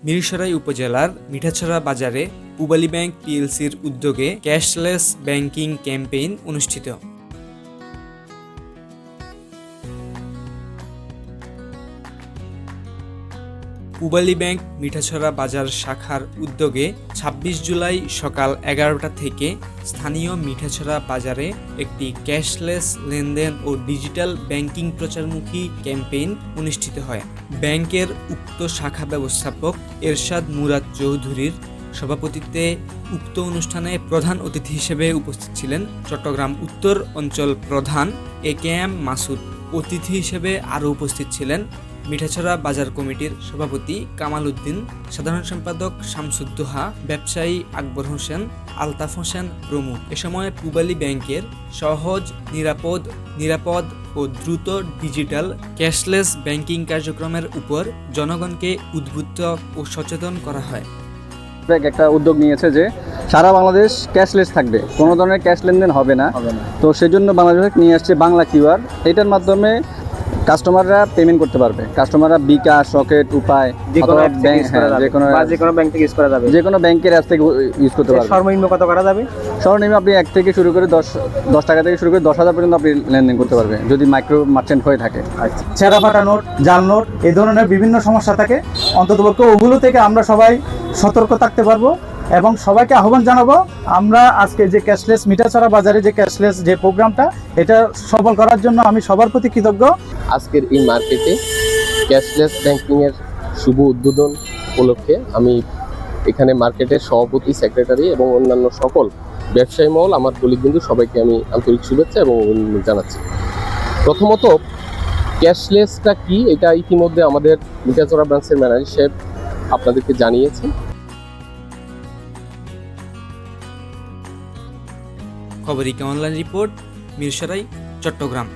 মিরসরাই উপজেলার মিঠাছড়া বাজারে পূবালী ব্যাংক পিএলসির উদ্যোগে ক্যাশলেস ব্যাংকিং ক্যাম্পেইন অনুষ্ঠিত। পূবালী ব্যাংক মিঠাছড়া বাজার শাখার উদ্যোগে ২৬ জুলাই সকাল ১১টা থেকে স্থানীয় মিঠাছড়া বাজারে একটি ক্যাশলেস লেনদেন ও ডিজিটাল ব্যাংকিং প্রচারমুখী ক্যাম্পেইন অনুষ্ঠিত হয়। ব্যাংকের উক্ত শাখা ব্যবস্থাপক এরশাদ মুরাদ চৌধুরীর সভাপতিত্বে উক্ত অনুষ্ঠানে প্রধান অতিথি হিসেবে উপস্থিত ছিলেন চট্টগ্রাম উত্তর অঞ্চল প্রধান AKM মাসুদ। অতিথি হিসেবে আরও উপস্থিত ছিলেন মিঠাছড়া বাজার কমিটির সভাপতি কামাল উদ্দিন, সাধারণ সম্পাদক শামসুদ্দোহা, ব্যবসায়ী আকবর হোসেন, আলতাফ হোসেন প্রমুখ। এ সময় পূবালী ব্যাংকের সহজ, নিরাপদ ও দ্রুত ডিজিটাল ক্যাশলেস ব্যাংকিং কার্যক্রমের উপর জনগণকে উদ্বুদ্ধ ও সচেতন করা হয়। একটা উদ্যোগ নিয়েছে যে সারা বাংলাদেশ ক্যাশলেস থাকবে, কোনো ধরনের ক্যাশ লেনদেন হবে না। তো সেজন্য বাংলাদেশ নিয়ে আসছে বাংলা কিউআর। এটার মাধ্যমে কাস্টমাররা পেমেন্ট করতে পারবে। কাস্টমাররা বিকাশ, রকেট, উপায়, যে কোনো ব্যাংক থেকে ইউজ করা যাবে, যে কোনো ব্যাংকের অ্যাপ থেকে ইউজ করতে পারবে। সর্বনিম্ন কত করা যাবে? সর্বনিম্ন আপনি 1 থেকে শুরু করে 10 টাকা থেকে শুরু করে 10,000 পর্যন্ত আপনি লেনদেন করতে পারবে যদি মাইক্রো মার্চেন্ট হয়ে থাকে। ছেঁড়া ফাটা নোট, জাল নোট, এই ধরনের বিভিন্ন সমস্যা থাকে। অন্ততপক্ষে ওগুলো থেকে আমরা সবাই সতর্ক থাকতে পারবো এবং সবাইকে আহ্বান জানাবো আমরা আজকে যে ক্যাশলেস মিঠাছড়া বাজারে যে ক্যাশলেস যে প্রোগ্রামটা, এটা সফল করার জন্য আমি সবার প্রতি কৃতজ্ঞ। আজকের এই মার্কেটে ক্যাশলেস ব্যাংকিংয়ের শুভ উদ্বোধন উপলক্ষে আমি এখানে মার্কেটের সভাপতি, সেক্রেটারি এবং অন্যান্য সকল ব্যবসায়ী মহল, আমার কলিগবন্ধু সবাইকে আমি আন্তরিক শুভেচ্ছা এবং অভিনন্দন জানাচ্ছি। প্রথমত ক্যাশলেসটা কি, এটা ইতিমধ্যে আমাদের মিঠাছড়া ব্রাঞ্চের ম্যানেজার সাহেব আপনাদেরকে জানিয়েছেন। খবরিকা অনলাইন রিপোর্ট, মিরসরাই, চট্টগ্রাম।